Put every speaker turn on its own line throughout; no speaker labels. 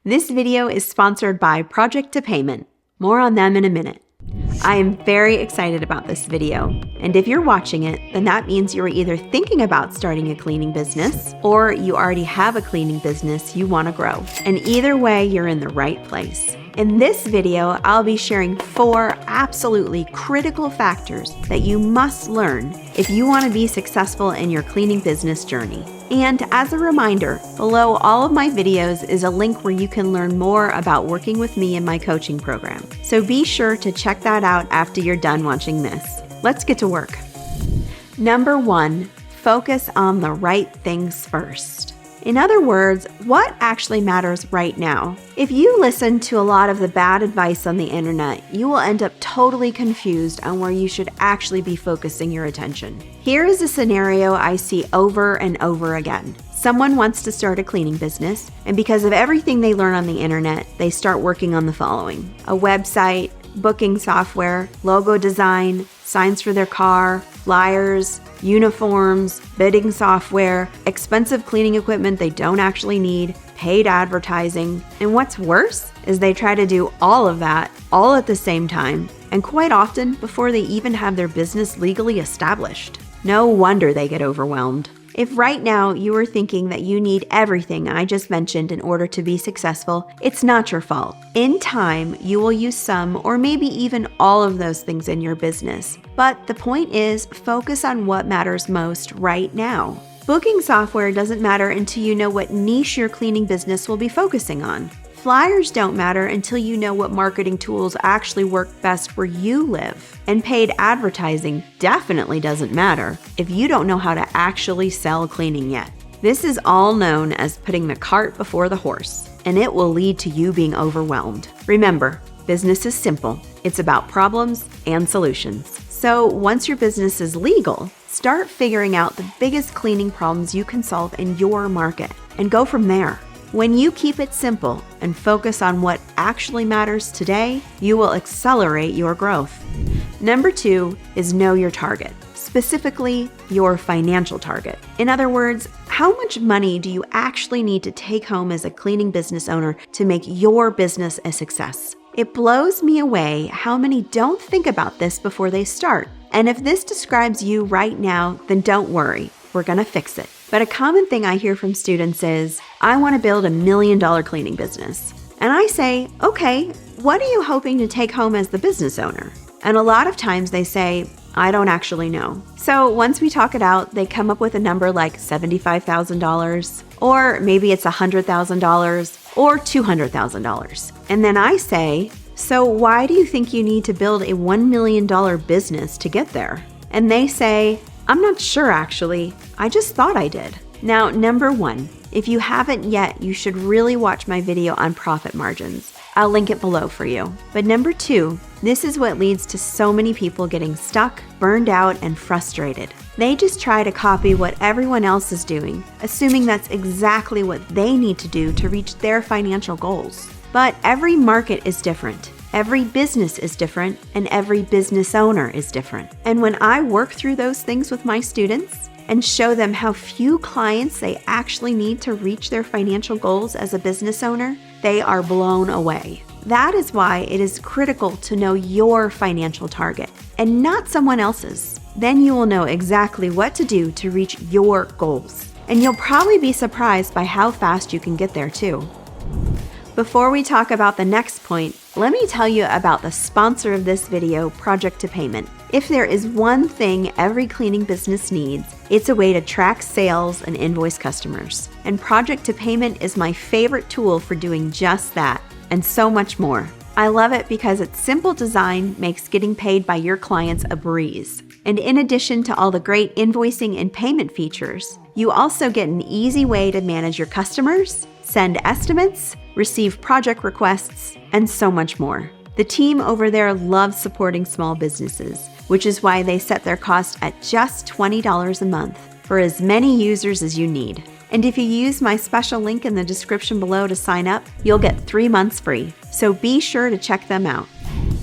This video is sponsored by Project2Payment. More on them in a minute. I am very excited about this video, and if you're watching it, then that means you are either thinking about starting a cleaning business or you already have a cleaning business you want to grow. And either way, you're in the right place. In this video, I'll be sharing 4 absolutely critical factors that you must learn if you want to be successful in your cleaning business journey. And as a reminder, below all of my videos is a link where you can learn more about working with me in my coaching program. So be sure to check that out after you're done watching this. Let's get to work. Number 1, focus on the right things first. In other words, what actually matters right now? If you listen to a lot of the bad advice on the internet, you will end up totally confused on where you should actually be focusing your attention. Here is a scenario I see over and over again. Someone wants to start a cleaning business, and because of everything they learn on the internet, they start working on the following: a website, booking software, logo design, signs for their car, flyers, uniforms, bidding software, expensive cleaning equipment they don't actually need, paid advertising. And what's worse is they try to do all of that all at the same time, and quite often before they even have their business legally established. No wonder they get overwhelmed. If right now you are thinking that you need everything I just mentioned in order to be successful, it's not your fault. In time, you will use some or maybe even all of those things in your business. But the point is, focus on what matters most right now. Booking software doesn't matter until you know what niche your cleaning business will be focusing on. Flyers don't matter until you know what marketing tools actually work best where you live. And paid advertising definitely doesn't matter if you don't know how to actually sell cleaning yet. This is all known as putting the cart before the horse, and it will lead to you being overwhelmed. Remember, business is simple. It's about problems and solutions. So once your business is legal, start figuring out the biggest cleaning problems you can solve in your market and go from there. When you keep it simple and focus on what actually matters today, you will accelerate your growth. Number 2 is know your target, specifically your financial target. In other words, how much money do you actually need to take home as a cleaning business owner to make your business a success? It blows me away how many don't think about this before they start. And if this describes you right now, then don't worry, we're gonna fix it. But a common thing I hear from students is, I want to build $1 million cleaning business. And I say, okay, what are you hoping to take home as the business owner? And a lot of times they say, I don't actually know. So once we talk it out, they come up with a number like $75,000, or maybe it's $100,000 or $200,000. And then I say, so why do you think you need to build a $1 million business to get there? And they say, I'm not sure actually, I just thought I did. Now, number 1, if you haven't yet, you should really watch my video on profit margins. I'll link it below for you. But number 2, this is what leads to so many people getting stuck, burned out, and frustrated. They just try to copy what everyone else is doing, assuming that's exactly what they need to do to reach their financial goals. But every market is different. Every business is different, and every business owner is different. And when I work through those things with my students and show them how few clients they actually need to reach their financial goals as a business owner, they are blown away. That is why it is critical to know your financial target and not someone else's. Then you will know exactly what to do to reach your goals. And you'll probably be surprised by how fast you can get there too. Before we talk about the next point, let me tell you about the sponsor of this video, Project2Payment. If there is one thing every cleaning business needs, it's a way to track sales and invoice customers. And Project2Payment is my favorite tool for doing just that, and so much more. I love it because its simple design makes getting paid by your clients a breeze. And in addition to all the great invoicing and payment features, you also get an easy way to manage your customers, send estimates, receive project requests, and so much more. The team over there loves supporting small businesses, which is why they set their cost at just $20 a month for as many users as you need. And if you use my special link in the description below to sign up, you'll get 3 months free. So be sure to check them out.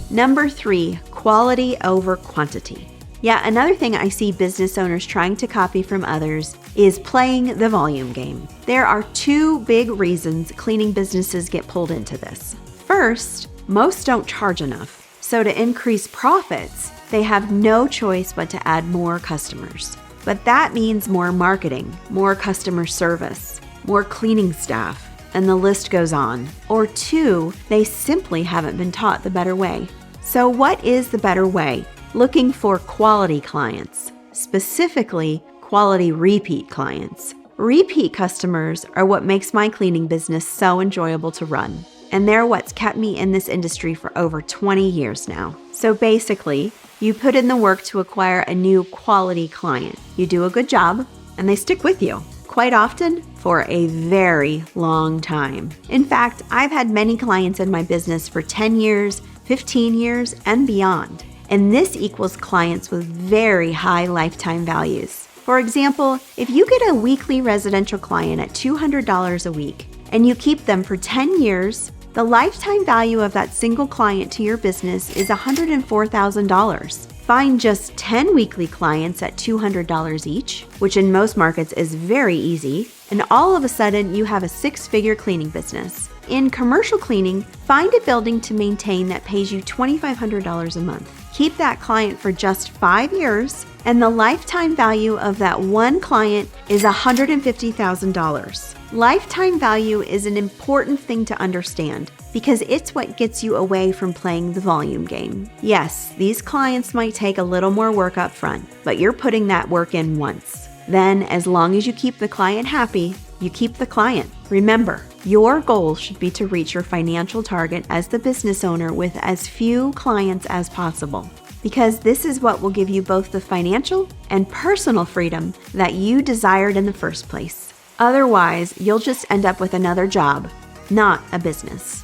Number 3, quality over quantity. Yeah, another thing I see business owners trying to copy from others is playing the volume game. There are two big reasons cleaning businesses get pulled into this. First, most don't charge enough. So to increase profits, they have no choice but to add more customers. But that means more marketing, more customer service, more cleaning staff, and the list goes on. Or two, they simply haven't been taught the better way. So what is the better way? Looking for quality clients, specifically quality repeat clients. Repeat customers are what makes my cleaning business so enjoyable to run. And they're what's kept me in this industry for over 20 years now. So basically, you put in the work to acquire a new quality client. You do a good job, and they stick with you, quite often for a very long time. In fact, I've had many clients in my business for 10 years, 15 years, and beyond. And this equals clients with very high lifetime values. For example, if you get a weekly residential client at $200 a week, and you keep them for 10 years, the lifetime value of that single client to your business is $104,000. Find just 10 weekly clients at $200 each, which in most markets is very easy, and all of a sudden you have a six-figure cleaning business. In commercial cleaning, find a building to maintain that pays you $2,500 a month. Keep that client for just 5 years, and the lifetime value of that one client is $150,000. Lifetime value is an important thing to understand because it's what gets you away from playing the volume game. Yes, these clients might take a little more work up front, but you're putting that work in once. Then, as long as you keep the client happy, you keep the client. Remember, your goal should be to reach your financial target as the business owner with as few clients as possible, because this is what will give you both the financial and personal freedom that you desired in the first place. Otherwise, you'll just end up with another job, not a business.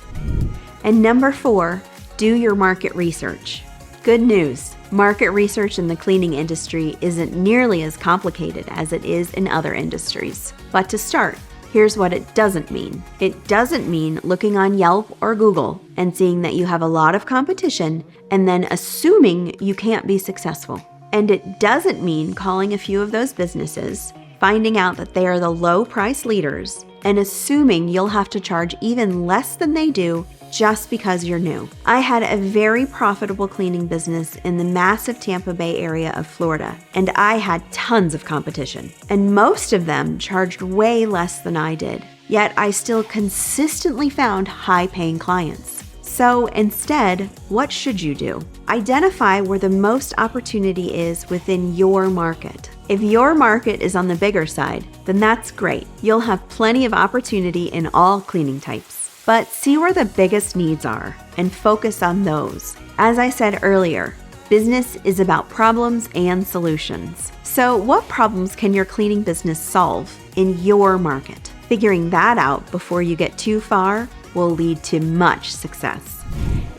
And number 4, do your market research. Good news, market research in the cleaning industry isn't nearly as complicated as it is in other industries. But to start, here's what it doesn't mean. It doesn't mean looking on Yelp or Google and seeing that you have a lot of competition and then assuming you can't be successful. And it doesn't mean calling a few of those businesses, finding out that they are the low price leaders, and assuming you'll have to charge even less than they do just because you're new. I had a very profitable cleaning business in the massive Tampa Bay area of Florida, and I had tons of competition, and most of them charged way less than I did. Yet I still consistently found high-paying clients. So instead, what should you do? Identify where the most opportunity is within your market. If your market is on the bigger side, then that's great. You'll have plenty of opportunity in all cleaning types. But see where the biggest needs are and focus on those. As I said earlier, business is about problems and solutions. So what problems can your cleaning business solve in your market? Figuring that out before you get too far will lead to much success.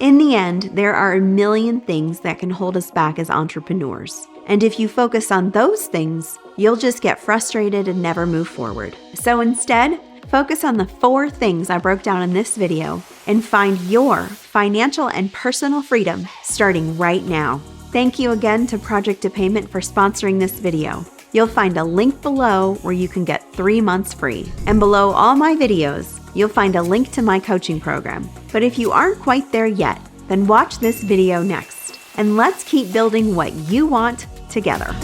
In the end, there are a million things that can hold us back as entrepreneurs. And if you focus on those things, you'll just get frustrated and never move forward. So instead, focus on the 4 things I broke down in this video and find your financial and personal freedom starting right now. Thank you again to Project2Payment for sponsoring this video. You'll find a link below where you can get 3 months free. And below all my videos, you'll find a link to my coaching program. But if you aren't quite there yet, then watch this video next. And let's keep building what you want together.